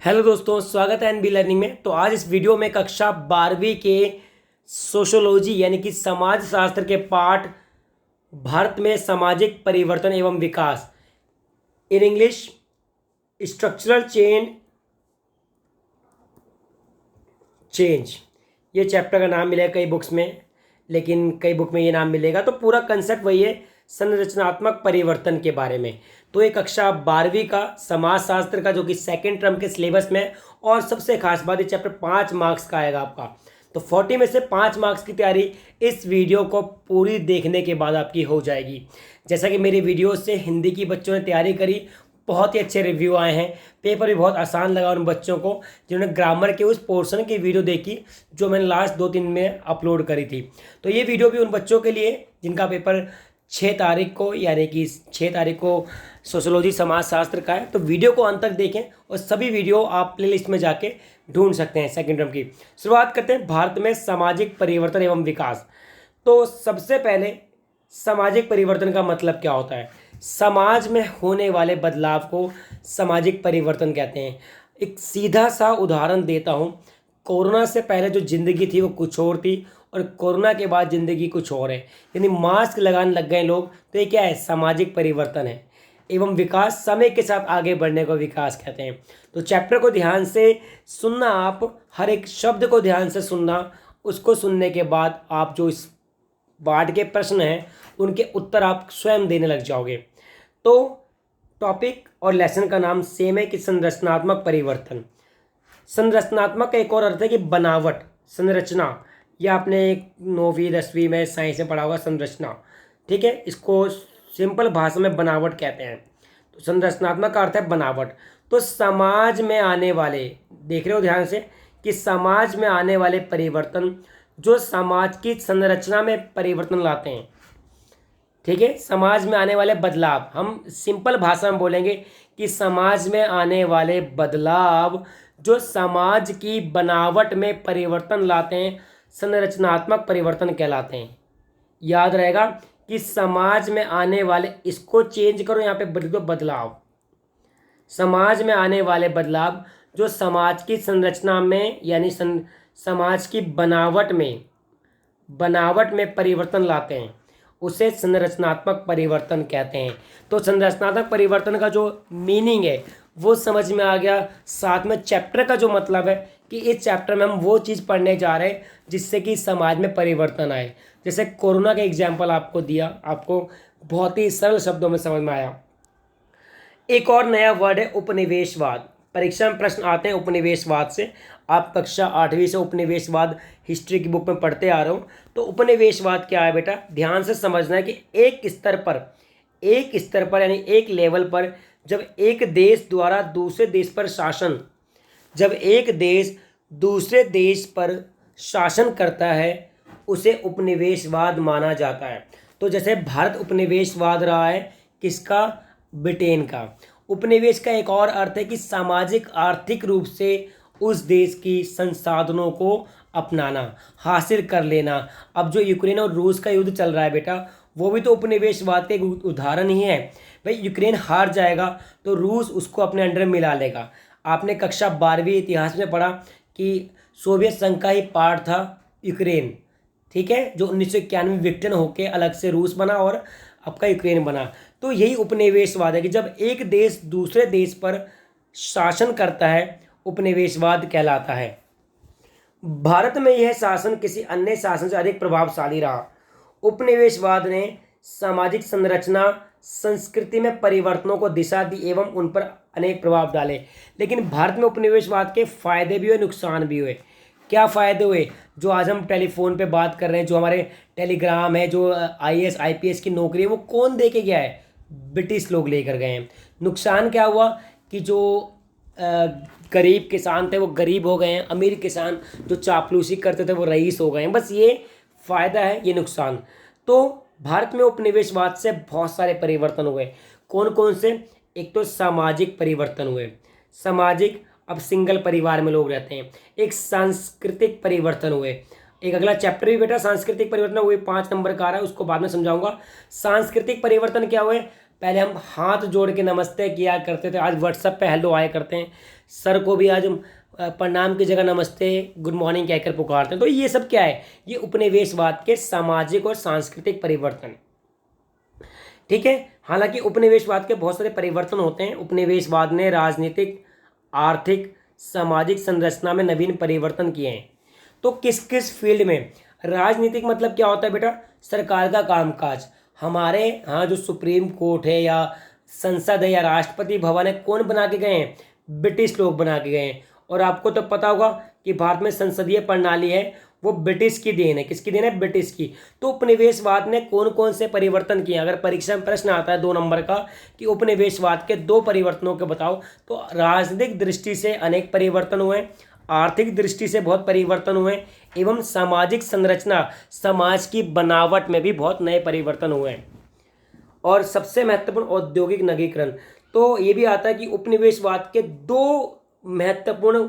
Hello दोस्तों, स्वागत है एनबी लर्निंग में। तो आज इस वीडियो में कक्षा 12वीं के सोशोलॉजी यानी कि समाज शास्त्र के पाठ भारत में सामाजिक परिवर्तन एवं विकास इन इंग्लिश स्ट्रक्चरल चेंज ये चैप्टर का नाम मिलेगा कई बुक्स में, लेकिन कई बुक में ये नाम मिलेगा। तो पूरा कंसेप्ट वही है, संरचनात्मक परिवर्तन के बारे में। तो ये कक्षा 12वीं का समाजशास्त्र का जो कि सेकेंड टर्म के सिलेबस में है, और सबसे खास बात ये चैप्टर 5 मार्क्स का आएगा आपका। तो 40 में से 5 मार्क्स की तैयारी इस वीडियो को पूरी देखने के बाद आपकी हो जाएगी। जैसा कि मेरी वीडियो से हिंदी की बच्चों ने तैयारी करी, बहुत ही अच्छे रिव्यू आए हैं। पेपर भी बहुत आसान लगा उन बच्चों को जिन्होंने ग्रामर के उस पोर्शन की वीडियो देखी जो मैंने लास्ट 2-3 में अपलोड करी थी। तो ये वीडियो भी उन बच्चों के लिए जिनका पेपर 6 तारीख को यानी कि 6 तारीख को सोशोलॉजी समाजशास्त्र का है। तो वीडियो को अंत तक देखें और सभी वीडियो आप प्लेलिस्ट में जाके ढूंढ सकते हैं। सेकेंड टर्म की शुरुआत करते हैं, भारत में सामाजिक परिवर्तन एवं विकास। तो सबसे पहले सामाजिक परिवर्तन का मतलब क्या होता है? समाज में होने वाले बदलाव को सामाजिक परिवर्तन कहते हैं। एक सीधा सा उदाहरण देता हूँ। कोरोना से पहले जो ज़िंदगी थी वो कुछ और थी, और कोरोना के बाद ज़िंदगी कुछ और है। यानी मास्क लगाने लग गए लोग, तो ये क्या है? सामाजिक परिवर्तन है। एवं विकास, समय के साथ आगे बढ़ने को विकास कहते हैं। तो चैप्टर को ध्यान से सुनना, आप हर एक शब्द को ध्यान से सुनना। उसको सुनने के बाद आप जो इस पाठ के प्रश्न हैं उनके उत्तर आप स्वयं देने लग जाओगे। तो टॉपिक और लेसन का नाम सेम है कि संरचनात्मक परिवर्तन। संरचनात्मक का एक और अर्थ है कि बनावट, संरचना। यह आपने 9वीं 10वीं में साइंस में पढ़ा होगा, संरचना। ठीक है, इसको सिंपल भाषा में बनावट कहते हैं। तो संरचनात्मक का अर्थ है बनावट। तो समाज में आने वाले, देख रहे हो ध्यान से, कि समाज में आने वाले परिवर्तन जो समाज की संरचना में परिवर्तन लाते हैं। ठीक है, समाज में आने वाले बदलाव, हम सिंपल भाषा में बोलेंगे कि समाज में आने वाले बदलाव जो समाज की बनावट में परिवर्तन लाते हैं, संरचनात्मक परिवर्तन कहलाते हैं। याद रहेगा कि समाज में आने वाले, इसको चेंज करो, यहाँ पे बदल दो बदलाव। समाज में आने वाले बदलाव जो समाज की संरचना में यानी समाज की बनावट में परिवर्तन लाते हैं, उसे संरचनात्मक परिवर्तन कहते हैं। तो संरचनात्मक परिवर्तन का जो मीनिंग है वो समझ में आ गया। साथ में चैप्टर का जो मतलब है कि इस चैप्टर में हम वो चीज़ पढ़ने जा रहे हैं जिससे कि समाज में परिवर्तन आए। जैसे कोरोना का एग्जाम्पल आपको दिया, आपको बहुत ही सरल शब्दों में समझ में आया। एक और नया वर्ड है उपनिवेशवाद। परीक्षा में प्रश्न आते हैं उपनिवेशवाद से। आप कक्षा 8वीं से उपनिवेशवाद हिस्ट्री की बुक में पढ़ते आ रहे हो। तो उपनिवेशवाद क्या है बेटा, ध्यान से समझना है कि एक स्तर पर यानी एक लेवल पर जब एक देश द्वारा दूसरे देश पर शासन, जब एक देश दूसरे देश पर शासन करता है उसे उपनिवेशवाद माना जाता है। तो जैसे भारत उपनिवेशवाद रहा है किसका? ब्रिटेन का। उपनिवेश का एक और अर्थ है कि सामाजिक आर्थिक रूप से उस देश की संसाधनों को अपनाना, हासिल कर लेना। अब जो यूक्रेन और रूस का युद्ध चल रहा है बेटा, वो भी तो उपनिवेशवाद का एक उदाहरण ही है। भाई यूक्रेन हार जाएगा तो रूस उसको अपने अंडर में मिला लेगा। आपने कक्षा 12वीं इतिहास में पढ़ा कि सोवियत संघ का ही पार्ट था यूक्रेन। ठीक है, जो 1991 विघटन होकर अलग से रूस बना और आपका यूक्रेन बना। तो यही उपनिवेशवाद है कि जब एक देश दूसरे देश पर शासन करता है, उपनिवेशवाद कहलाता है। भारत में यह शासन किसी अन्य शासन से अधिक प्रभावशाली रहा। उपनिवेशवाद ने सामाजिक संरचना, संस्कृति में परिवर्तनों को दिशा दी एवं उन पर अनेक प्रभाव डाले। लेकिन भारत में उपनिवेशवाद के फायदे भी हुए, नुकसान भी हुए। क्या फ़ायदे हुए? जो आज हम टेलीफोन पे बात कर रहे हैं, जो हमारे टेलीग्राम है, जो आईएएस आईपीएस की नौकरी है, वो कौन दे के गया है? ब्रिटिश लोग लेकर गए हैं। नुकसान क्या हुआ कि जो गरीब किसान थे वो गरीब हो गए हैं, अमीर किसान जो चापलूसी करते थे वो रईस हो गए हैं। बस ये फ़ायदा है, ये नुकसान। तो भारत में उपनिवेशवाद से बहुत सारे परिवर्तन हुए। कौन कौन से? एक तो सामाजिक परिवर्तन हुए, सामाजिक, अब सिंगल परिवार में लोग रहते हैं। एक सांस्कृतिक परिवर्तन हुए। एक अगला चैप्टर भी बेटा सांस्कृतिक परिवर्तन हुए, 5 नंबर का आ रहा है, उसको बाद में समझाऊंगा। सांस्कृतिक परिवर्तन क्या हुए? पहले हम हाथ जोड़ के नमस्ते किया करते थे, आज व्हाट्सएप पे हेलो आया करते हैं। सर को भी आज हम प्रणाम की जगह नमस्ते गुड मॉर्निंग कहकर पुकारते हैं। तो ये सब क्या है, ये उपनिवेशवाद के सामाजिक और सांस्कृतिक परिवर्तन। ठीक है, हालांकि उपनिवेशवाद के बहुत सारे परिवर्तन होते हैं। उपनिवेशवाद ने राजनीतिक, आर्थिक, सामाजिक संरचना में नवीन परिवर्तन किए हैं। तो किस किस फील्ड में? राजनीतिक मतलब क्या होता है बेटा? सरकार का कामकाज। हमारे यहाँ जो सुप्रीम कोर्ट है या संसद है या राष्ट्रपति भवन है, कौन बना के गए हैं? ब्रिटिश लोग बना के गए हैं। और आपको तो पता होगा कि भारत में संसदीय प्रणाली है वो ब्रिटिश की देन है। किसकी देन है? ब्रिटिश की। तो उपनिवेशवाद ने कौन कौन से परिवर्तन किए? अगर परीक्षा में प्रश्न आता है 2 नंबर का कि उपनिवेशवाद के 2 परिवर्तनों के बताओ, तो राजनीतिक दृष्टि से अनेक परिवर्तन हुए, आर्थिक दृष्टि से बहुत परिवर्तन हुए, एवं सामाजिक संरचना, समाज की बनावट में भी बहुत नए परिवर्तन हुए हैं। और सबसे महत्वपूर्ण औद्योगिक नवीकरण। तो ये भी आता है कि उपनिवेशवाद के 2 महत्वपूर्ण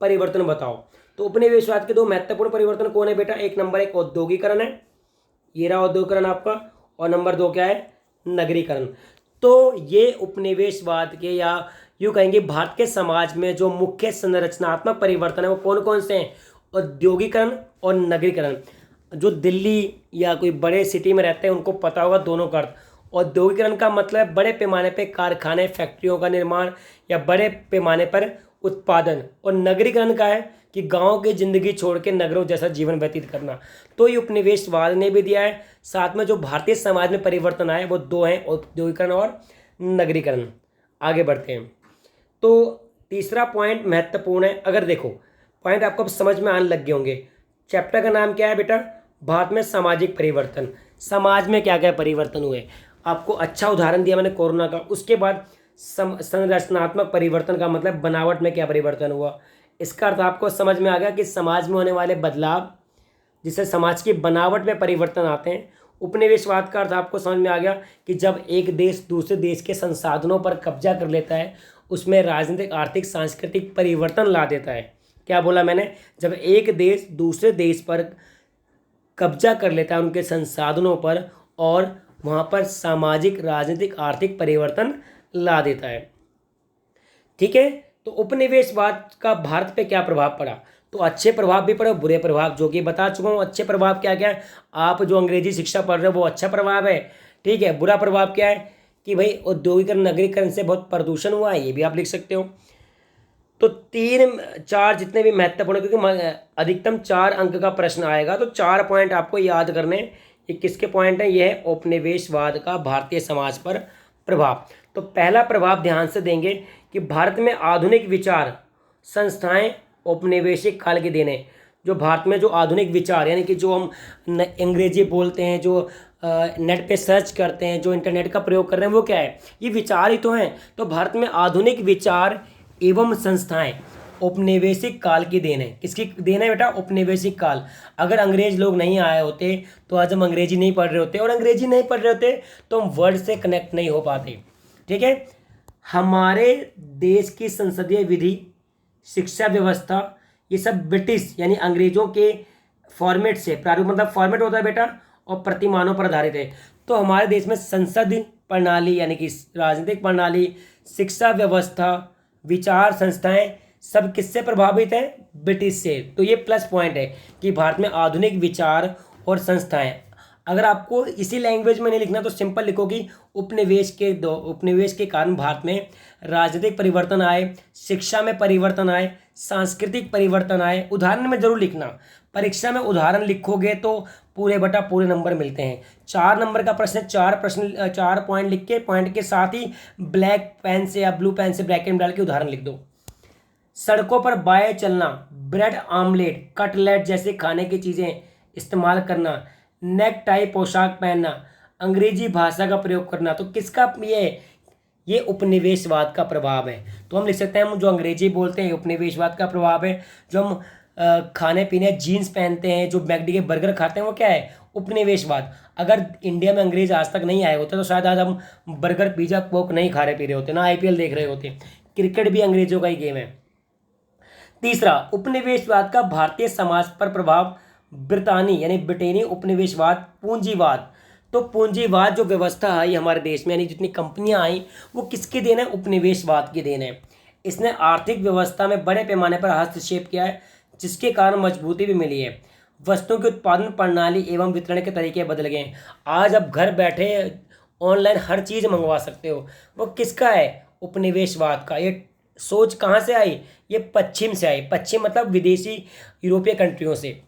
परिवर्तन बताओ। तो उपनिवेशवाद के 2 महत्वपूर्ण परिवर्तन कौन है बेटा? 1 नंबर 1 औद्योगिकरण है, ये रहा औद्योगिकरण आपका, और नंबर 2 क्या है? नगरीकरण। तो ये उपनिवेशवाद के या यूँ कहेंगे भारत के समाज में जो मुख्य संरचनात्मक परिवर्तन है वो कौन कौन से हैं? औद्योगिकरण और नगरीकरण। जो दिल्ली या कोई बड़े सिटी में रहते हैं उनको पता होगा दोनों का अर्थ। औद्योगिकरण का मतलब बड़े पैमाने पर कारखाने, फैक्ट्रियों का निर्माण या बड़े पैमाने पर उत्पादन। और नगरीकरण का है कि गांव की जिंदगी छोड़ के नगरों जैसा जीवन व्यतीत करना। तो ये उपनिवेशवाद ने भी दिया है। साथ में जो भारतीय समाज में परिवर्तन आए वो 2 हैं, औद्योगिकरण और नगरीकरण। आगे बढ़ते हैं। तो तीसरा पॉइंट महत्वपूर्ण है। अगर देखो पॉइंट आपको समझ में आने लग गए होंगे। चैप्टर का नाम क्या है बेटा? भारत में सामाजिक परिवर्तन। समाज में क्या क्या परिवर्तन हुए? आपको अच्छा उदाहरण दिया मैंने कोरोना का। उसके बाद संरचनात्मक परिवर्तन का मतलब बनावट में क्या परिवर्तन हुआ। इसका अर्थ आपको समझ में आ गया कि समाज में होने वाले बदलाव जिससे समाज की बनावट में परिवर्तन आते हैं। उपनिवेशवाद का अर्थ आपको समझ में आ गया कि जब एक देश दूसरे देश के संसाधनों पर कब्जा कर लेता है, उसमें राजनीतिक, आर्थिक, सांस्कृतिक परिवर्तन ला देता है। क्या बोला मैंने? जब एक देश दूसरे देश पर कब्जा कर लेता है उनके संसाधनों पर, और वहाँ पर सामाजिक, राजनीतिक, आर्थिक परिवर्तन ला देता है। ठीक है, तो उपनिवेशवाद का भारत पे क्या प्रभाव पड़ा? तो अच्छे प्रभाव भी पड़े, बुरे प्रभाव, जो कि बता चुका हूँ। अच्छे प्रभाव क्या क्या है? आप जो अंग्रेजी शिक्षा पढ़ रहे हो वो अच्छा प्रभाव है। ठीक है, बुरा प्रभाव क्या है कि भाई औद्योगिकरण, नगरीकरण से बहुत प्रदूषण हुआ है, ये भी आप लिख सकते हो। तो 3-4 जितने भी महत्वपूर्ण, क्योंकि अधिकतम 4 अंक का प्रश्न आएगा, तो 4 पॉइंट आपको याद करने। ये किसके पॉइंट हैं? ये है औपनिवेशवाद का भारतीय समाज पर प्रभाव। तो पहला प्रभाव ध्यान से देंगे कि भारत में आधुनिक विचार संस्थाएं औपनिवेशिक काल की देन है। जो भारत में जो आधुनिक विचार, यानी कि जो हम अंग्रेजी बोलते हैं, जो नेट पे सर्च करते हैं, जो इंटरनेट का प्रयोग कर रहे हैं, वो क्या है? ये विचार ही तो हैं। तो भारत में आधुनिक विचार एवं संस्थाएं औपनिवेशिक काल की देन है। किसकी देन है बेटा? औपनिवेशिक काल। अगर अंग्रेज लोग नहीं आए होते तो आज हम अंग्रेजी नहीं पढ़ रहे होते, और अंग्रेजी नहीं पढ़ रहे होते तो हम वर्ल्ड से कनेक्ट नहीं हो पाते। ठीक है, हमारे देश की संसदीय विधि, शिक्षा व्यवस्था, ये सब ब्रिटिश यानी अंग्रेजों के फॉर्मेट से, प्रारूप मतलब फॉर्मेट होता है बेटा, और प्रतिमानों पर आधारित है। तो हमारे देश में संसद प्रणाली यानी कि राजनीतिक प्रणाली, शिक्षा व्यवस्था, विचार संस्थाएं सब किससे प्रभावित है? ब्रिटिश से। तो ये प्लस पॉइंट है कि भारत में आधुनिक विचार और संस्थाएं। अगर आपको इसी लैंग्वेज में नहीं लिखना तो सिंपल लिखो कि उपनिवेश के कारण भारत में राजनीतिक परिवर्तन आए, शिक्षा में परिवर्तन आए, सांस्कृतिक परिवर्तन आए। उदाहरण में जरूर लिखना, परीक्षा में उदाहरण लिखोगे तो पूरे बटा पूरे नंबर मिलते हैं। 4 नंबर का प्रश्न, 4 पॉइंट लिख के, पॉइंट के साथ ही ब्लैक पेन से या ब्लू पेन से ब्रैकेट में डाल के उदाहरण लिख दो। सड़कों पर बाएं चलना, ब्रेड आमलेट, कटलेट जैसे खाने की चीज़ें इस्तेमाल करना, नेक टाई पोशाक पहनना, अंग्रेजी भाषा का प्रयोग करना। तो किसका ये उपनिवेशवाद का प्रभाव है। तो हम लिख सकते हैं, हम जो अंग्रेजी बोलते हैं उपनिवेशवाद का प्रभाव है। जो हम खाने पीने जीन्स पहनते हैं, जो मैकडी के बर्गर खाते हैं, वो क्या है? उपनिवेशवाद। अगर इंडिया में अंग्रेज आज तक नहीं आए होते तो शायद आज हम बर्गर, पिज्जा, कोक नहीं खा रहे पी रहे होते, ना आईपीएल देख रहे होते। क्रिकेट भी अंग्रेजों का ही गेम है। तीसरा, उपनिवेशवाद का भारतीय समाज पर प्रभाव। ब्रितानी यानी ब्रिटेनी उपनिवेशवाद, पूंजीवाद। तो पूंजीवाद जो व्यवस्था आई हमारे देश में, यानी जितनी कंपनियां आई, वो किसकी देन है? उपनिवेशवाद की देन है। इसने आर्थिक व्यवस्था में बड़े पैमाने पर हस्तक्षेप किया है, जिसके कारण मजबूती भी मिली है। वस्तुओं की उत्पादन प्रणाली एवं वितरण के तरीके बदल गए हैं। आज अब घर बैठे ऑनलाइन हर चीज़ मंगवा सकते हो। वो किसका है? उपनिवेशवाद का। ये सोच कहाँ से आई? ये पश्चिम से आई। पश्चिम मतलब विदेशी यूरोपीय कंट्रियों से।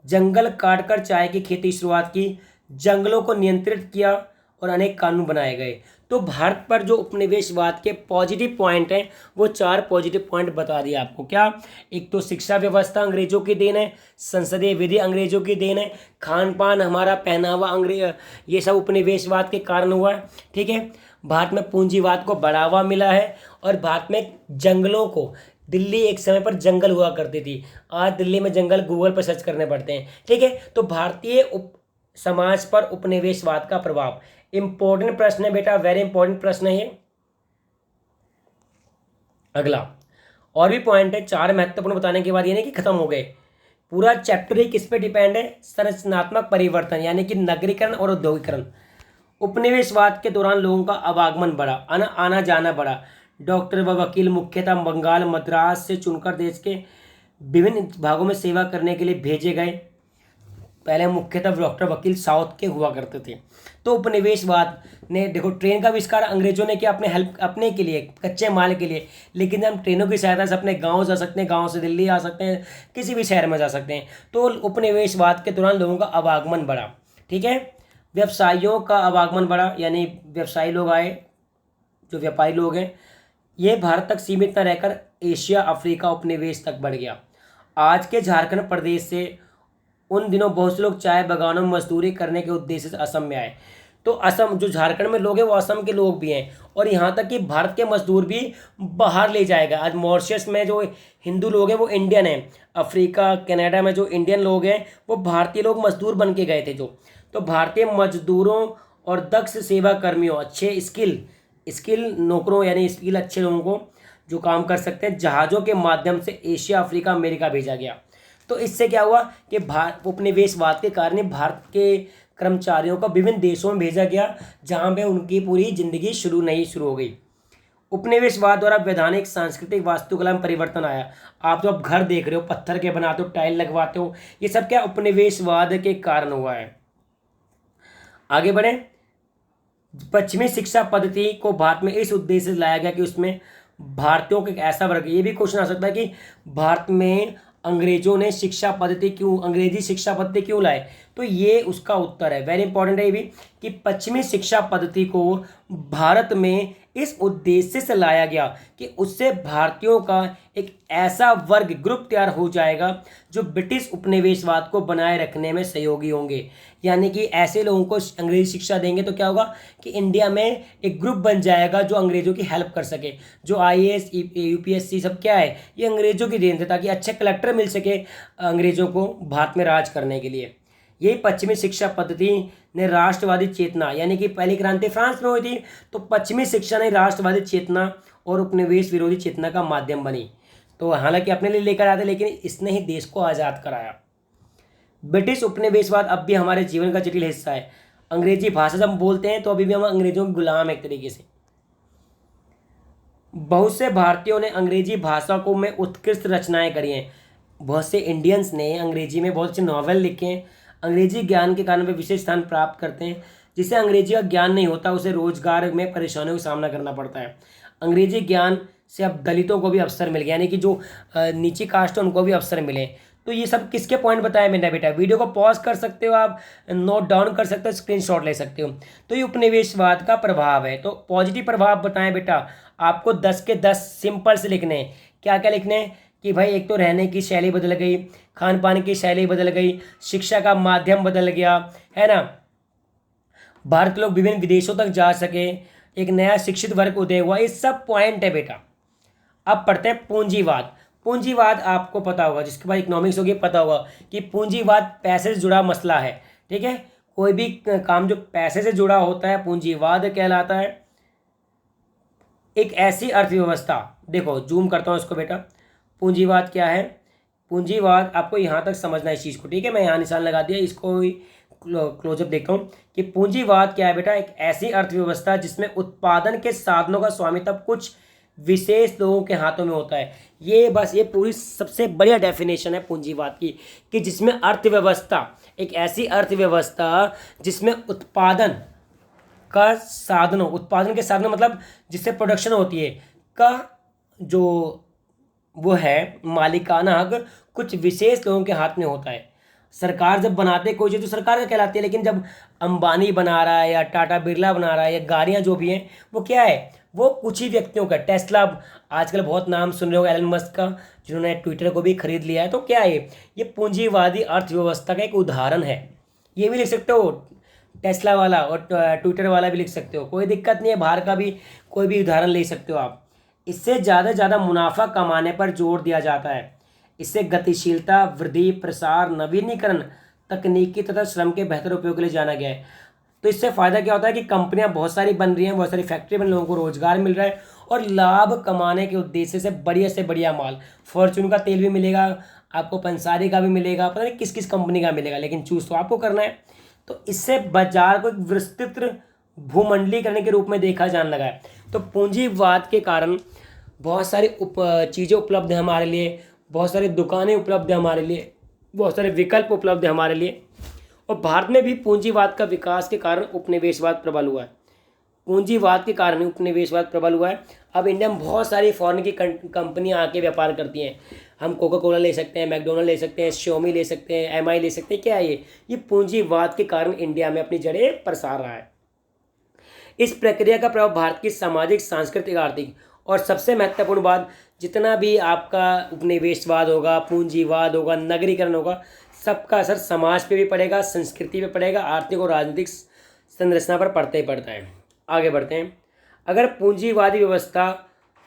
जंगल काटकर चाय की खेती की शुरुआत की, जंगलों को नियंत्रित किया और अनेक कानून बनाए गए। तो भारत पर जो उपनिवेशवाद के पॉजिटिव पॉइंट हैं, वो 4 पॉजिटिव पॉइंट बता दिए आपको। क्या? एक तो शिक्षा व्यवस्था अंग्रेजों की देन है, संसदीय विधि अंग्रेजों की देन है, खान पान हमारा पहनावा ये सब उपनिवेशवाद के कारण हुआ है। ठीक है। भारत में पूंजीवाद को बढ़ावा मिला है और भारत में जंगलों को, दिल्ली एक समय पर जंगल हुआ करती थी, आज दिल्ली में जंगल गूगल पर सर्च करने पड़ते हैं। ठीक है। तो भारतीय समाज पर उपनिवेशवाद का प्रभाव इंपॉर्टेंट प्रश्न है बेटा, वेरी इंपॉर्टेंट प्रश्न है ये। अगला और भी पॉइंट है, 4 महत्वपूर्ण बताने के बाद ये नहीं कि खत्म हो गए। पूरा चैप्टर ही किस पे डिपेंड है? संरचनात्मक परिवर्तन, यानी कि नगरीकरण और औद्योगिकरण। उपनिवेशवाद के दौरान लोगों का आवागमन बढ़ा, आना जाना बढ़ा। डॉक्टर व वकील मुख्यतः बंगाल मद्रास से चुनकर देश के विभिन्न भागों में सेवा करने के लिए भेजे गए। पहले मुख्यतः डॉक्टर वकील साउथ के हुआ करते थे। तो उपनिवेशवाद ने, देखो ट्रेन का आविष्कार अंग्रेजों ने किया अपने के लिए, कच्चे माल के लिए। लेकिन हम ट्रेनों की सहायता से अपने गांव जा सकते हैं, गांव से दिल्ली आ सकते हैं, किसी भी शहर में जा सकते हैं। तो उपनिवेशवाद के दौरान लोगों का आवागमन बढ़ा। ठीक है। व्यवसायियों का आवागमन बढ़ा, यानी व्यवसायी लोग आए, जो व्यापारी लोग हैं। ये भारत तक सीमित न रहकर एशिया, अफ्रीका, उपनिवेश तक बढ़ गया। आज के झारखंड प्रदेश से उन दिनों बहुत से लोग चाय बागानों में मजदूरी करने के उद्देश्य से असम में आए। तो असम, जो झारखंड में लोग हैं, वो असम के लोग भी हैं। और यहाँ तक कि भारत के मजदूर भी बाहर ले जाएगा। आज मॉरिशस में जो हिंदू लोग हैं वो इंडियन हैं, अफ्रीका कनाडा में जो इंडियन लोग हैं वो भारतीय लोग मजदूर बन के गए थे जो। तो भारतीय मजदूरों और दक्ष सेवा कर्मियों, अच्छे स्किल नौकरों, यानी स्किल अच्छे लोगों को जो काम कर सकते हैं, जहाज़ों के माध्यम से एशिया, अफ्रीका, अमेरिका भेजा गया। तो इससे क्या हुआ कि उपनिवेशवाद के कारण भारत के कर्मचारियों को विभिन्न देशों में भेजा गया, जहां पे उनकी पूरी जिंदगी शुरू हो गई। उपनिवेशवाद द्वारा वैधानिक, सांस्कृतिक, वास्तुकला में परिवर्तन आया। आप जो अब घर देख रहे हो, पत्थर के बनाते हो, टाइल लगवाते हो, ये सब क्या उपनिवेशवाद के कारण हुआ है। आगे बढ़े। पश्चिमी शिक्षा पद्धति को भारत में इस उद्देश्य से लाया गया कि उसमें भारतीयों का एक ऐसा वर्ग, ये भी क्वेश्चन आ सकता है कि भारत में अंग्रेजों ने अंग्रेजी शिक्षा पद्धति क्यों लाए? तो ये उसका उत्तर है, वेरी इंपॉर्टेंट है ये भी, कि पश्चिमी शिक्षा पद्धति को भारत में इस उद्देश्य से लाया गया कि उससे भारतीयों का एक ऐसा वर्ग, ग्रुप तैयार हो जाएगा जो ब्रिटिश उपनिवेशवाद को बनाए रखने में सहयोगी होंगे। यानी कि ऐसे लोगों को अंग्रेजी शिक्षा देंगे तो क्या होगा कि इंडिया में एक ग्रुप बन जाएगा जो अंग्रेजों की हेल्प कर सके। जो IAS, UPSC सब क्या है, ये अंग्रेजों की देन थे, ताकि अच्छे कलेक्टर मिल सके अंग्रेजों को भारत में राज करने के लिए। यही पश्चिमी शिक्षा पद्धति ने राष्ट्रवादी चेतना, यानी कि पहली क्रांति फ्रांस में हुई थी, तो पश्चिमी शिक्षा ने राष्ट्रवादी चेतना और उपनिवेश विरोधी चेतना का माध्यम बनी। तो हालांकि अपने लिए लेकर आते, लेकिन इसने ही देश को आज़ाद कराया। ब्रिटिश उपनिवेशवाद अब भी हमारे जीवन का जटिल हिस्सा है। अंग्रेजी भाषा जब हम बोलते हैं तो अभी भी हम अंग्रेजों के गुलाम एक तरीके से। बहुत से भारतीयों ने अंग्रेजी भाषा को में उत्कृष्ट रचनाएं करी हैं। बहुत से इंडियंस ने अंग्रेजी में बहुत से नॉवेल लिखे हैं। अंग्रेजी ज्ञान के कारण वे विशेष स्थान प्राप्त करते हैं। जिसे अंग्रेजी का ज्ञान नहीं होता उसे रोजगार में परेशानियों का सामना करना पड़ता है। अंग्रेजी ज्ञान से अब दलितों को भी अवसर मिल गया, यानी कि जो नीची कास्ट है उनको भी अवसर मिले। तो ये सब किसके पॉइंट बताया मैंने बेटा? वीडियो को पॉज कर सकते हो, आप नोट डाउन कर सकते हो, स्क्रीनशॉट ले सकते हो। तो ये उपनिवेशवाद का प्रभाव है। तो पॉजिटिव प्रभाव बताएं बेटा, आपको 10 के 10 सिंपल से लिखने हैं। क्या क्या लिखने हैं कि भाई एक तो रहने की शैली बदल गई, खान पान की शैली बदल गई, शिक्षा का माध्यम बदल गया, है ना, भारत के लोग विभिन्न विदेशों तक जा सके, एक नया शिक्षित वर्ग उदय हुआ। ये सब पॉइंट है बेटा। अब पढ़ते हैं पूंजीवाद। पूंजीवाद आपको पता होगा, जिसके बाद इकोनॉमिक्स होगी, पता होगा कि पूंजीवाद पैसे से जुड़ा मसला है। ठीक है। कोई भी काम जो पैसे से जुड़ा होता है पूंजीवाद कहलाता है। एक ऐसी अर्थव्यवस्था, देखो जूम करता हूँ इसको बेटा, पूंजीवाद क्या है? पूंजीवाद आपको यहाँ तक समझना है इस चीज़ को। ठीक है, मैं यहाँ निशान लगा दिया, इसको क्लोजअप देखता हूँ कि पूंजीवाद क्या है बेटा। एक ऐसी अर्थव्यवस्था जिसमें उत्पादन के साधनों का स्वामित्व कुछ विशेष लोगों के हाथों में होता है। ये बस ये पूरी सबसे बढ़िया डेफिनेशन है पूंजीवाद की, कि जिसमें अर्थव्यवस्था, एक ऐसी अर्थव्यवस्था जिसमें उत्पादन का साधनों, उत्पादन के साधनों मतलब जिससे प्रोडक्शन होती है, का जो वो है मालिकाना हक कुछ विशेष लोगों के हाथ में होता है। सरकार जब बनाते कोई चीज़ तो सरकार का कहलाती है, लेकिन जब अंबानी बना रहा है या टाटा बिरला बना रहा है या गाड़ियाँ जो भी हैं, वो क्या है, वो कुछ ही व्यक्तियों का। टेस्ला, आजकल बहुत नाम सुन रहे हो एलन मस्क का, जिन्होंने ट्विटर को भी खरीद लिया है। तो क्या है ये पूंजीवादी अर्थव्यवस्था का एक उदाहरण है। ये भी लिख सकते हो टेस्ला वाला, और ट्विटर वाला भी लिख सकते हो, कोई दिक्कत नहीं है। बाहर का भी कोई भी उदाहरण ले सकते हो आप। इससे ज़्यादा से ज़्यादा मुनाफा कमाने पर जोर दिया जाता है। इससे गतिशीलता, वृद्धि, प्रसार, नवीनीकरण, तकनीकी तथा श्रम के बेहतर उपयोग के लिए जाना गया है। तो इससे फ़ायदा क्या होता है कि कंपनियां बहुत सारी बन रही हैं, बहुत सारी फैक्ट्री बन, लोगों को रोजगार मिल रहा है, और लाभ कमाने के उद्देश्य से बढ़िया माल, फॉर्चून का तेल भी मिलेगा आपको, पंसारी का भी मिलेगा, पता नहीं किस किस कंपनी का मिलेगा, लेकिन चूज तो आपको करना है। तो इससे बाजार को एक विस्तृत भूमंडलीकरण के रूप में देखा जाने लगा है। तो पूंजीवाद के कारण बहुत सारी चीज़ें उपलब्ध हैं हमारे लिए, बहुत सारी दुकानें उपलब्ध हैं हमारे लिए, बहुत सारे विकल्प उपलब्ध हैं हमारे लिए। और भारत में भी पूंजीवाद का विकास के कारण उपनिवेशवाद प्रबल हुआ है। पूंजीवाद के कारण उपनिवेशवाद प्रबल हुआ है। अब इंडिया में बहुत सारी फॉरेन की कंपनियां आके व्यापार करती हैं। हम कोका कोला ले सकते हैं, मैकडोनल्ड ले सकते हैं, श्योमी ले सकते हैं, एमआई ले सकते हैं। क्या है ये पूंजीवाद के कारण इंडिया में अपनी जड़ें पसार रहा है। इस प्रक्रिया का प्रभाव भारत की सामाजिक, सांस्कृतिक, आर्थिक और सबसे महत्वपूर्ण बात, जितना भी आपका उपनिवेशवाद होगा, पूंजीवाद होगा, नगरीकरण होगा, सबका असर समाज पे भी पड़ेगा, संस्कृति पे पड़ेगा, आर्थिक और राजनीतिक संरचना पर पड़ता ही पड़ता है। आगे बढ़ते हैं। अगर पूंजीवादी व्यवस्था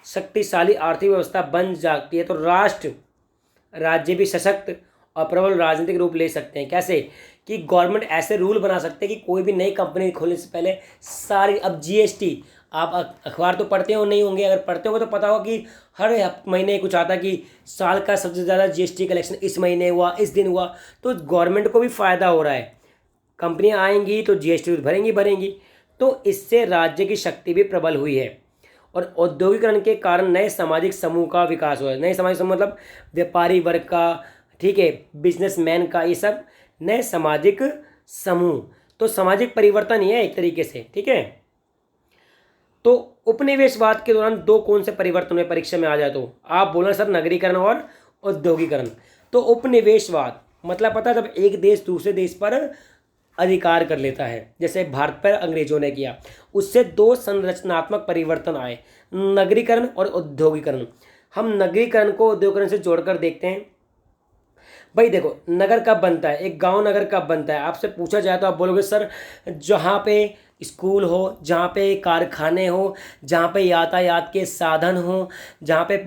शक्तिशाली आर्थिक व्यवस्था बन जाती है तो राष्ट्र, राज्य भी सशक्त और प्रबल राजनीतिक रूप ले सकते हैं। कैसे कि गवर्नमेंट ऐसे रूल बना सकते हैं कि कोई भी नई कंपनी खोलने से पहले सारी, अब जीएसटी, आप अखबार तो पढ़ते हो नहीं होंगे, अगर पढ़ते होंगे तो पता होगा कि हर महीने कुछ आता कि साल का सबसे ज़्यादा जीएसटी कलेक्शन इस महीने हुआ, इस दिन हुआ। तो गवर्नमेंट को भी फ़ायदा हो रहा है, कंपनियां आएंगी तो जीएसटी भरेंगी। तो इससे राज्य की शक्ति भी प्रबल हुई है। और औद्योगिकरण के कारण नए सामाजिक समूह का विकास हुआ है। नए सामाजिक समूह मतलब व्यापारी वर्ग का, ठीक है, बिजनेसमैन का, ये सब नए सामाजिक समूह। तो सामाजिक परिवर्तन ही है एक तरीके से, ठीक है। तो उपनिवेशवाद के दौरान दो कौन से परिवर्तन हुए, परीक्षा में आ जाए तो आप बोलना सर नगरीकरण और औद्योगिकरण। तो उपनिवेशवाद मतलब पता है जब एक देश दूसरे देश पर अधिकार कर लेता है, जैसे भारत पर अंग्रेजों ने किया, उससे दो संरचनात्मक परिवर्तन आए, नगरीकरण और औद्योगिकरण। हम नगरीकरण को औद्योगिकरण से जोड़कर देखते हैं। भाई देखो, नगर कब बनता है, एक गांव नगर कब बनता है, आपसे पूछा जाए तो आप बोलोगे सर जहाँ पे स्कूल हो, जहाँ पे कारखाने हो, जहाँ पे यातायात के साधन हो, जहाँ पे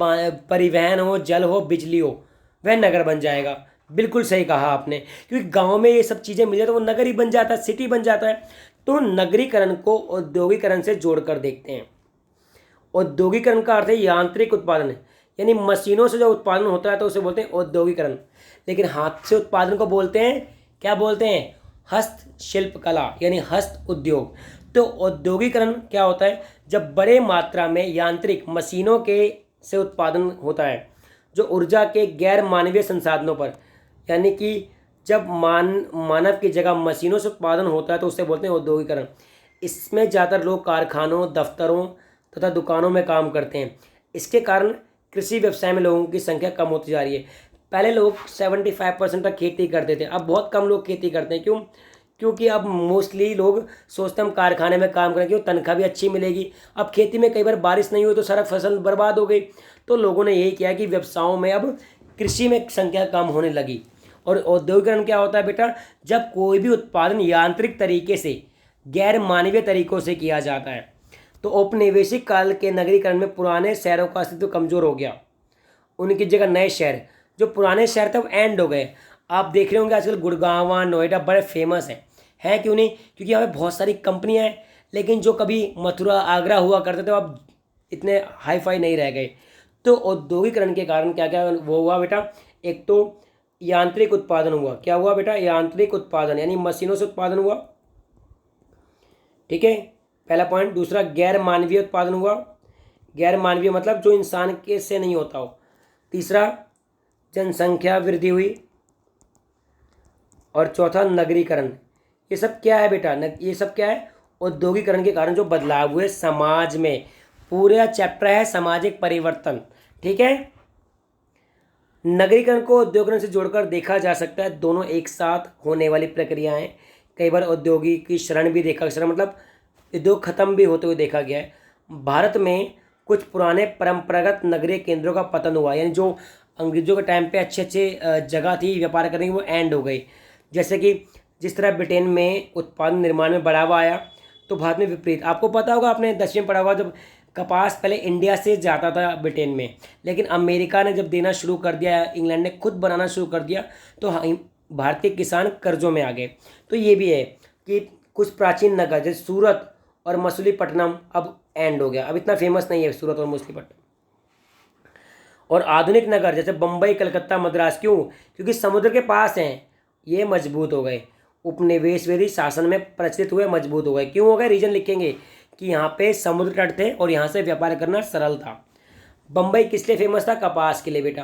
परिवहन हो, जल हो, बिजली हो, वह नगर बन जाएगा। बिल्कुल सही कहा आपने, क्योंकि गांव में ये सब चीज़ें मिल जाए तो वो नगर ही बन जाता है, सिटी बन जाता है। तो नगरीकरण को औद्योगिकरण से जोड़कर देखते हैं। औद्योगिकरण का अर्थ है यांत्रिक उत्पादन, यानी मशीनों से जो उत्पादन होता है तो उसे बोलते हैं औद्योगिकरण। लेकिन हाथ से उत्पादन को बोलते हैं, क्या बोलते हैं, हस्तशिल्प कला, यानी हस्त उद्योग। तो औद्योगिकरण क्या होता है, जब बड़े मात्रा में यांत्रिक मशीनों के से उत्पादन होता है जो ऊर्जा के गैर मानवीय संसाधनों पर, यानी कि जब मानव की जगह मशीनों से उत्पादन होता है तो उसे बोलते हैं औद्योगिकरण। इसमें ज़्यादातर लोग कारखानों, दफ्तरों तथा दुकानों में काम करते हैं। इसके कारण कृषि व्यवसाय में लोगों की संख्या कम होती जा रही है। पहले लोग 75% तक खेती करते थे, अब बहुत कम लोग खेती करते हैं। क्यों? क्योंकि अब मोस्टली लोग सोचते हम कारखाने में काम करें, क्यों, तनख्वाह भी अच्छी मिलेगी। अब खेती में कई बार बारिश नहीं हुई तो सारा फसल बर्बाद हो गई। तो लोगों ने यही किया कि व्यवसायों में अब कृषि में संख्या कम होने लगी। और औद्योगिकरण क्या होता है बेटा, जब कोई भी उत्पादन यांत्रिक तरीके से, गैर मानवीय तरीकों से किया जाता है। तो औपनिवेशिक काल के नगरीकरण में पुराने शहरों का अस्तित्व कमज़ोर हो गया, उनकी जगह नए शहर, जो पुराने शहर थे वो एंड हो गए। आप देख रहे होंगे आजकल गुड़गांव, नोएडा बड़े फेमस हैं क्यों नहीं, क्योंकि यहाँ पे बहुत सारी कंपनियाँ हैं। लेकिन जो कभी मथुरा, आगरा हुआ करते थे अब इतने हाई फाई नहीं रह गए। तो औद्योगिकरण के कारण क्या क्या वो हुआ बेटा, एक तो यांत्रिक उत्पादन हुआ। क्या हुआ बेटा? यांत्रिक उत्पादन, यानी मशीनों से उत्पादन हुआ। ठीक है, पहला पॉइंट। दूसरा, गैर मानवीय उत्पादन हुआ। गैर मानवीय मतलब जो इंसान के से नहीं होता हो। तीसरा, जनसंख्या वृद्धि हुई। और चौथा, नगरीकरण। ये सब क्या है बेटा? ये सब क्या है? औद्योगिकरण के कारण जो बदलाव हुए समाज में। पूरा चैप्टर है सामाजिक परिवर्तन। ठीक है, नगरीकरण को औद्योगिकरण से जोड़कर देखा जा सकता है, दोनों एक साथ होने वाली प्रक्रियाएं। कई बार औद्योगिकीकरण भी देखा, शरण मतलब उद्योग खत्म भी होते हुए देखा गया है। भारत में कुछ पुराने परंपरागत नगरीय केंद्रों का पतन हुआ, यानी जो अंग्रेजों के टाइम पे अच्छे अच्छे जगह थी व्यापार करने की, वो एंड हो गई। जैसे कि जिस तरह ब्रिटेन में उत्पादन निर्माण में बढ़ावा आया, तो भारत में विपरीत। आपको पता होगा, आपने 10वीं में पढ़ा होगा, जब कपास पहले इंडिया से जाता था ब्रिटेन में, लेकिन अमेरिका ने जब देना शुरू कर दिया, इंग्लैंड ने खुद बनाना शुरू कर दिया, तो भारत के किसान कर्जों में आ गए। तो ये भी है कि कुछ प्राचीन नगर जैसे सूरत और मछलीपट्टनम अब एंड हो गया, अब इतना फेमस नहीं है सूरत और मछलीपट्टनम। और आधुनिक नगर जैसे बम्बई, कलकत्ता, मद्रास, क्यों? क्योंकि समुद्र के पास हैं, ये मजबूत हो गए। उपनिवेशवादी शासन में प्रचलित हुए, मजबूत हो गए। क्यों हो गए? रीजन लिखेंगे कि यहाँ पे समुद्र तट थे और यहाँ से व्यापार करना सरल था। बम्बई किस लिए फेमस था? कपास के लिए बेटा।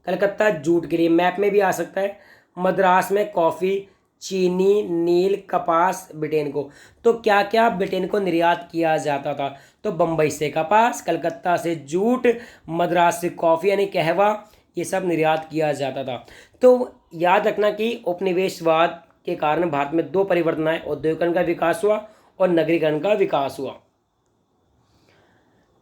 कलकत्ता जूट के लिए, मैप में भी आ सकता है। मद्रास में कॉफ़ी, चीनी, नील, कपास ब्रिटेन को। तो क्या क्या ब्रिटेन को निर्यात किया जाता था? तो बम्बई से कपास, कलकत्ता से जूट, मद्रास से कॉफ़ी यानी कहवा, ये सब निर्यात किया जाता था। तो याद रखना कि उपनिवेशवाद के कारण भारत में दो परिवर्तन आए, औद्योगिकरण का विकास हुआ और नगरीकरण का विकास हुआ।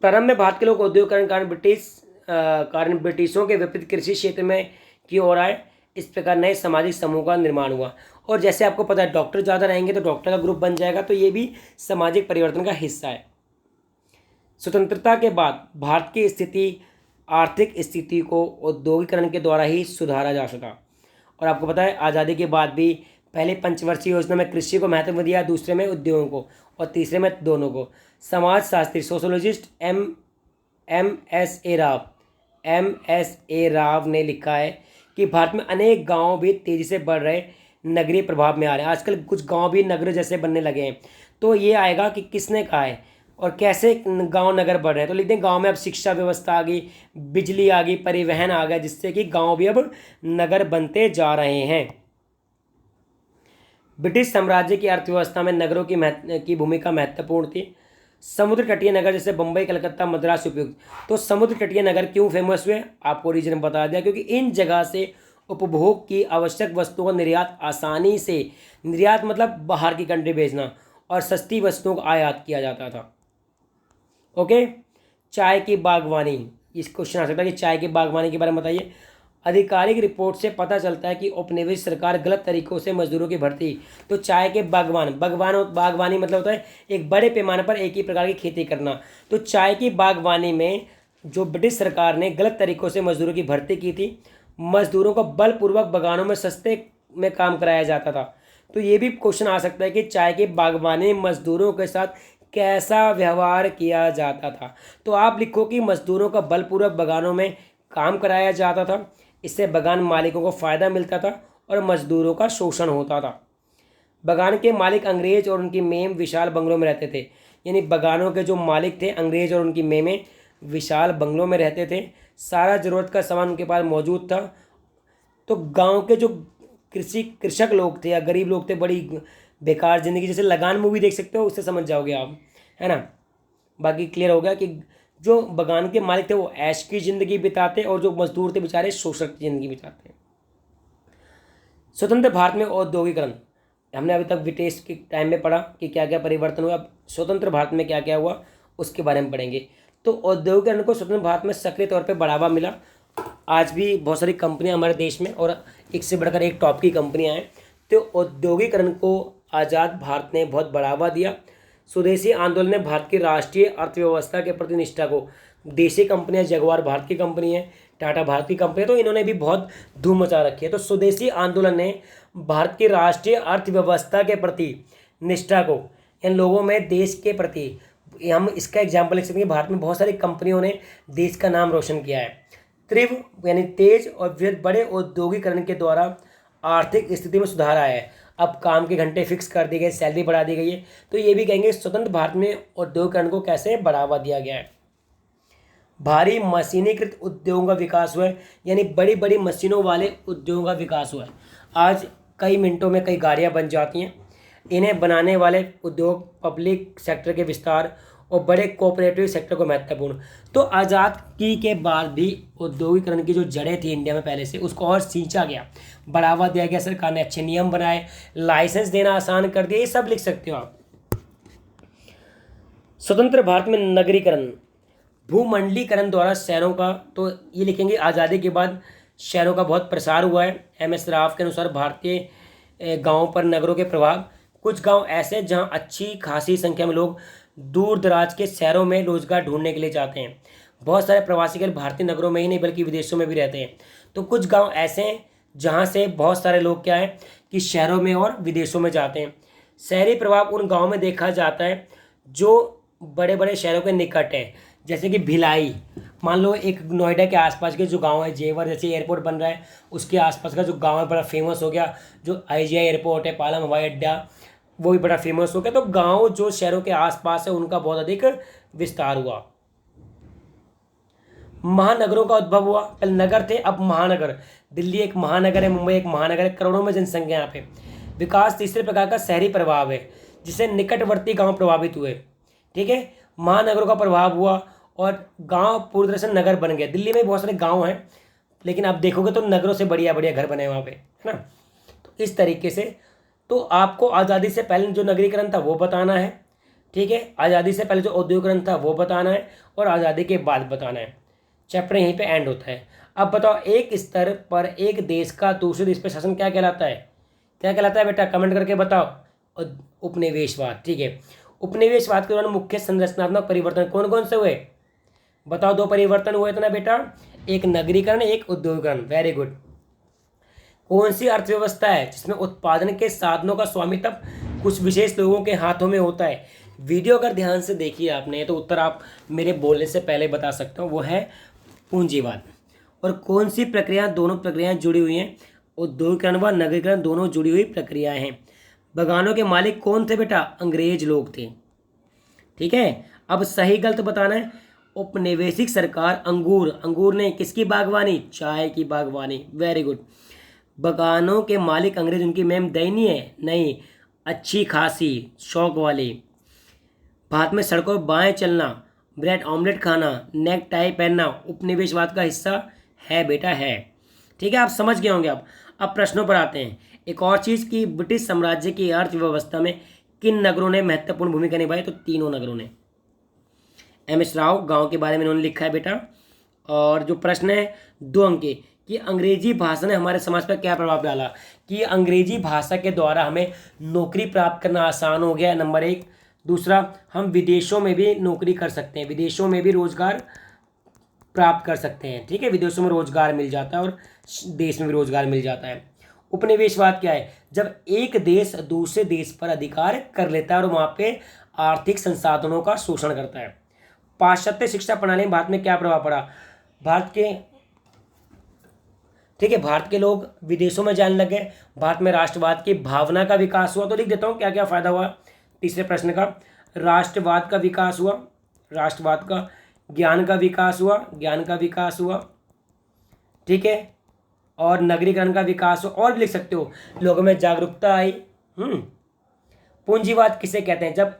प्रारंभ में भारत के लोग औद्योगिकरण कारण ब्रिटिशों के विपरीत कृषि क्षेत्र में की ओर आए। इस प्रकार नए सामाजिक समूह का निर्माण हुआ। और जैसे आपको पता है, डॉक्टर ज़्यादा रहेंगे तो डॉक्टर का ग्रुप बन जाएगा, तो ये भी सामाजिक परिवर्तन का हिस्सा है। स्वतंत्रता के बाद भारत की स्थिति, आर्थिक स्थिति को औद्योगिकरण के द्वारा ही सुधारा जा सका। और आपको पता है, आज़ादी के बाद भी पहले पंचवर्षीय योजना में कृषि को महत्व दिया, दूसरे में उद्योगों को, और तीसरे में दोनों को। समाजशास्त्री sociologist M S A Rao ने लिखा है कि भारत में अनेक गांव भी तेज़ी से बढ़ रहे नगरीय प्रभाव में आ रहे हैं। आजकल कुछ गांव भी नगर जैसे बनने लगे हैं। तो ये आएगा कि किसने कहा है और कैसे गांव नगर बढ़ रहे हैं। तो लिखते हैं गांव में अब शिक्षा व्यवस्था आ गई, बिजली आ गई, परिवहन आ गया, जिससे कि गांव भी अब नगर बनते जा रहे हैं। ब्रिटिश साम्राज्य की अर्थव्यवस्था में नगरों की भूमिका महत्वपूर्ण थी। समुद्र तटीय नगर जैसे बम्बई, कलकत्ता, मद्रास उपयुक्त। तो समुद्र तटीय नगर क्यों फेमस हुए? आपको रीजन बता दिया, क्योंकि इन जगह से उपभोग की आवश्यक वस्तुओं का निर्यात आसानी से, निर्यात मतलब बाहर की कंट्री भेजना, और सस्ती वस्तुओं का आयात किया जाता था। ओके, चाय की बागवानी, इस क्वेश्चन आ सकता है कि चाय की बागवानी के बारे में बताइए। आधिकारिक रिपोर्ट से पता चलता है कि औपनिवेशिक सरकार गलत तरीकों से मजदूरों की भर्ती। तो चाय के बागवानी मतलब होता है एक बड़े पैमाने पर एक ही प्रकार की खेती करना। तो चाय की बागवानी में जो ब्रिटिश सरकार ने गलत तरीकों से मजदूरों की भर्ती की थी, मजदूरों को बलपूर्वक बागानों में सस्ते में काम कराया जाता था। तो ये भी क्वेश्चन आ सकता है कि चाय की बागवानी मजदूरों के साथ कैसा व्यवहार किया जाता था। तो आप लिखो कि मजदूरों का बलपूर्वक बागानों में काम कराया जाता था, इससे बागान मालिकों को फ़ायदा मिलता था और मजदूरों का शोषण होता था। बागान के मालिक अंग्रेज और उनकी मेम विशाल बंगलों में रहते थे, यानी बागानों के जो मालिक थे अंग्रेज और उनकी मेमें विशाल बंगलों में रहते थे। सारा ज़रूरत का सामान उनके पास मौजूद था। तो गांव के जो कृषक लोग थे या गरीब लोग थे, बड़ी बेकार ज़िंदगी, जैसे लगान मूवी देख सकते हो, उससे समझ जाओगे आप, है ना। बाकी क्लियर हो गया कि जो बागान के मालिक थे वो ऐश की ज़िंदगी बिताते और जो मजदूर थे बेचारे शोषक की ज़िंदगी बिताते। स्वतंत्र भारत में औद्योगिकरण, हमने अभी तक ब्रिटिश के टाइम में पढ़ा कि क्या क्या परिवर्तन हुआ। अब स्वतंत्र भारत में क्या क्या हुआ उसके बारे में पढ़ेंगे। तो औद्योगिकरण को स्वतंत्र भारत में सक्रिय तौर पर बढ़ावा मिला। आज भी बहुत सारी कंपनियां हमारे देश में, और एक से बढ़कर एक टॉप की कंपनियां हैं। तो औद्योगिकरण को आज़ाद भारत ने बहुत बढ़ावा दिया। स्वदेशी आंदोलन ने भारत की राष्ट्रीय अर्थव्यवस्था के प्रति निष्ठा को, देशी कंपनियां, जगुआर भारत की कंपनी है, टाटा भारत की कंपनी है, तो इन्होंने भी बहुत धूम मचा रखी है। तो स्वदेशी आंदोलन ने भारत की राष्ट्रीय अर्थव्यवस्था के प्रति निष्ठा को, इन लोगों में देश के प्रति, हम इसका एग्जाम्पल लिख सकते हैं कि भारत में बहुत सारी कंपनियों ने देश का नाम रोशन किया है। तीव्र यानी तेज और वृहद बड़े औद्योगिकरण के द्वारा आर्थिक स्थिति में सुधार आया है। अब काम के घंटे फिक्स कर दिए गए, सैलरी बढ़ा दी गई है। तो ये भी कहेंगे स्वतंत्र भारत में औद्योगिकरण को कैसे बढ़ावा दिया गया है। भारी मशीनीकृत उद्योगों का विकास हुआ है, यानी बड़ी बड़ी मशीनों वाले उद्योगों का विकास हुआ है। आज कई मिनटों में कई गाड़ियां बन जाती हैं। इन्हें बनाने वाले उद्योग पब्लिक सेक्टर के विस्तार और बड़े कोऑपरेटिव सेक्टर को महत्वपूर्ण। तो आज़ादी के बाद भी औद्योगिकरण की जो जड़ें थी इंडिया में पहले से, उसको और सींचा गया, बढ़ावा दिया गया। सरकार ने अच्छे नियम बनाए, लाइसेंस देना आसान कर दिया। ये सब लिख सकते हो आप। स्वतंत्र भारत में नगरीकरण, भूमंडलीकरण द्वारा शहरों का, तो ये लिखेंगे आज़ादी के बाद शहरों का बहुत प्रसार हुआ है। MS राव के अनुसार भारतीय गांवों पर नगरों के प्रभाव। कुछ गांव ऐसे जहां अच्छी खासी संख्या में लोग दूर दराज के शहरों में रोजगार ढूंढने के लिए जाते हैं। बहुत सारे प्रवासी केवल भारतीय नगरों में ही नहीं बल्कि विदेशों में भी रहते हैं। तो कुछ गांव ऐसे हैं जहां से बहुत सारे लोग क्या है कि शहरों में और विदेशों में जाते हैं। शहरी प्रभाव उन गाँव में देखा जाता है जो बड़े बड़े शहरों के निकट है, जैसे कि भिलाई। मान लो एक नोएडा के आसपास के जो गांव है, जेवर जैसे एयरपोर्ट बन रहा है, उसके आसपास का जो गांव है बड़ा फेमस हो गया। जो IGI एयरपोर्ट है, पालम हवाई अड्डा, वो भी बड़ा फेमस हो गया। तो गांव जो शहरों के आसपास है उनका बहुत अधिक विस्तार हुआ। महानगरों का उद्भव हुआ। पहले नगर थे, अब महानगर। दिल्ली एक महानगर है, मुंबई एक महानगर है, करोड़ों में जनसंख्या यहाँ पे। विकास तीसरे प्रकार का शहरी प्रभाव है जिससे निकटवर्ती गांव प्रभावित हुए। ठीक है, महानगरों का प्रभाव हुआ और गांव पूरी तरह से नगर बन गए। दिल्ली में बहुत सारे गांव हैं, लेकिन आप देखोगे तो नगरों से बढ़िया बढ़िया घर बने वहाँ पे, है ना। तो इस तरीके से तो आपको आज़ादी से पहले जो नगरीकरण था वो बताना है। ठीक है, आज़ादी से पहले जो औद्योगिकरण था वो बताना है और आज़ादी के बाद बताना है। चैप्टर यहीं पे एंड होता है। अब बताओ, एक स्तर पर एक देश का दूसरे देश पर शासन क्या कहलाता है? क्या कहलाता है बेटा? कमेंट करके बताओ। उपनिवेशवाद। ठीक है, उपनिवेशवाद के दौरान मुख्य संरचनात्मक परिवर्तन कौन कौन से हुए? बताओ। 2 परिवर्तन हुए थे ना बेटा, एक नगरीकरण, एक उद्योगीकरण। Very good. कौन सी अर्थव्यवस्था है जिसमें उत्पादन के साधनों का स्वामित्व कुछ विशेष लोगों के हाथों में होता है? वीडियो अगर ध्यान से देखिए आपने तो उत्तर आप मेरे बोलने से पहले बता सकते हो, वो है पूंजीवाद। और कौन सी प्रक्रिया, दोनों प्रक्रियाएं जुड़ी हुई हैं, उद्योगीकरण व नगरीकरण दोनों जुड़ी हुई प्रक्रियाएं हैं। बागानों के मालिक कौन थे बेटा? अंग्रेज लोग थे। ठीक है, अब सही गलत बताना है। औपनिवेशिक सरकार, अंगूर ने किसकी बागवानी? चाय की बागवानी। Very good. बागानों के मालिक अंग्रेज, उनकी मैम दयनीय है? नहीं, अच्छी खासी, शौक वाली। भारत में सड़कों पर बाएं चलना, ब्रेड ऑमलेट खाना, नेक टाई पहनना उपनिवेशवाद का हिस्सा है बेटा, है। ठीक है, आप समझ गए होंगे। अब प्रश्नों पर आते हैं। एक और चीज़ कि ब्रिटिश साम्राज्य की अर्थव्यवस्था में किन नगरों ने महत्वपूर्ण भूमिका निभाई? तो तीनों नगरों ने। MS राव गांव के बारे में उन्होंने लिखा है बेटा। और जो प्रश्न है 2 अंक के, कि अंग्रेजी भाषा ने हमारे समाज पर क्या प्रभाव डाला? कि अंग्रेजी भाषा के द्वारा हमें नौकरी प्राप्त करना आसान हो गया, नंबर 1। दूसरा, हम विदेशों में भी नौकरी कर सकते हैं, विदेशों में भी रोजगार प्राप्त कर सकते हैं। ठीक है, विदेशों में रोजगार मिल जाता है और देश में भी रोजगार मिल जाता है। उपनिवेशवाद क्या है? जब एक देश दूसरे देश पर अधिकार कर लेता है और वहाँ पे आर्थिक संसाधनों का शोषण करता है। पाश्चात्य शिक्षा प्रणाली में भारत में क्या प्रभाव पड़ा? भारत के लोग विदेशों में जाने लगे। भारत में राष्ट्रवाद की भावना का विकास हुआ। तो लिख देता हूँ क्या क्या फायदा हुआ तीसरे प्रश्न का। राष्ट्रवाद का विकास हुआ, राष्ट्रवाद का। ज्ञान का विकास हुआ, ज्ञान का विकास हुआ। ठीक है, और नगरीकरण का विकास हुआ। और भी लिख सकते हो, लोगों में जागरूकता आई। पूंजीवाद किसे कहते हैं? जब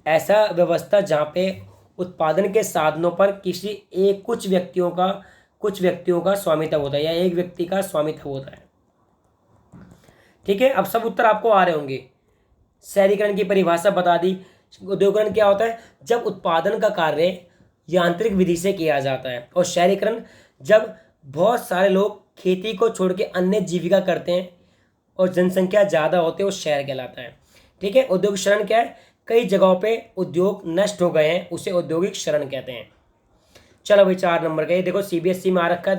ऐसा व्यवस्था जहाँ पे उत्पादन के साधनों पर कुछ व्यक्तियों का स्वामित्व होता है या एक व्यक्ति का स्वामित्व होता है। ठीक है, अब सब उत्तर आपको आ रहे होंगे। शहरीकरण की परिभाषा बता दी। उद्योगीकरण क्या होता है? जब उत्पादन का कार्य यांत्रिक विधि से किया जाता है। और शहरीकरण जब बहुत सारे लोग खेती को छोड़ के अन्य जीविका करते हैं और जनसंख्या ज़्यादा होती है, वो शहर कहलाता है। ठीक है, औद्योगिक शरण क्या है? कई जगहों पे उद्योग नष्ट हो गए हैं, उसे औद्योगिक शरण कहते हैं। चलो भाई 4 नंबर का, ये देखो CBSE में आ रखा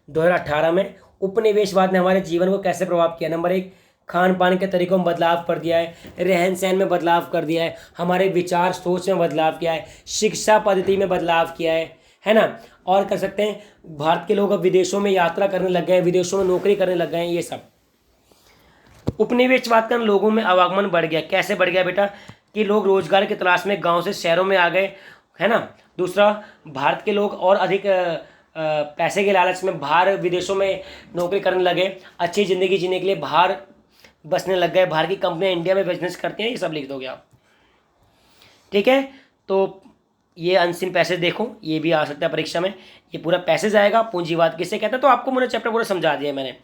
2018 में। उपनिवेशवाद ने हमारे जीवन को कैसे प्रभाव किया? नंबर 1, खान पान के तरीकों में बदलाव कर दिया है, रहन सहन में बदलाव कर दिया है, हमारे विचार सोच में बदलाव किया है, शिक्षा पद्धति में बदलाव किया है है ना। और कर सकते हैं भारत के लोग अब विदेशों में यात्रा करने लग गए हैं, विदेशों में नौकरी करने लग गए हैं, ये सब। उपनिवेशवाद का लोगों में आवागमन बढ़ गया। कैसे बढ़ गया बेटा? कि लोग रोजगार की तलाश में गांव से शहरों में आ गए, है ना। दूसरा, भारत के लोग और अधिक पैसे के लालच में बाहर विदेशों में नौकरी करने लगे, अच्छी ज़िंदगी जीने के लिए बाहर बसने लग गए। बाहर की कंपनियां इंडिया में बिजनेस करती हैं, ये सब लिख दोगे आप, ठीक है। तो ये अनसीन पैसेज देखो, ये भी आ सकता है परीक्षा में, ये पूरा पैसेज आएगा, पूंजीवाद किसे कहता है। तो आपको मैंने चैप्टर पूरा समझा दिया मैंने।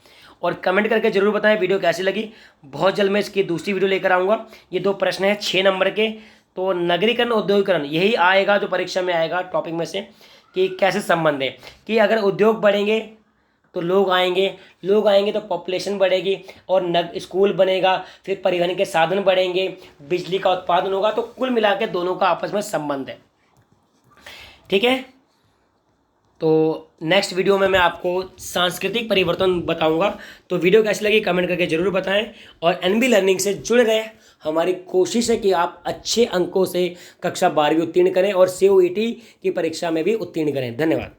और कमेंट करके जरूर बताएं वीडियो कैसी लगी। बहुत जल्द मैं इसकी दूसरी वीडियो लेकर आऊँगा। ये 2 प्रश्न हैं 6 नंबर के, तो नगरीकरण औद्योगिकरण यही आएगा जो परीक्षा में आएगा टॉपिक में से, कि कैसे संबंध है, कि अगर उद्योग बढ़ेंगे तो लोग आएंगे, लोग आएंगे तो पॉपुलेशन बढ़ेगी, और स्कूल बनेगा, फिर परिवहन के साधन बढ़ेंगे, बिजली का उत्पादन होगा, तो कुल मिला के दोनों का आपस में संबंध है, ठीक है। तो नेक्स्ट वीडियो में मैं आपको सांस्कृतिक परिवर्तन बताऊंगा। तो वीडियो कैसी लगी कमेंट करके जरूर बताएं, और एनबी लर्निंग से जुड़े रहे। हमारी कोशिश है कि आप अच्छे अंकों से कक्षा 12वीं उत्तीर्ण करें और COET की परीक्षा में भी उत्तीर्ण करें। धन्यवाद।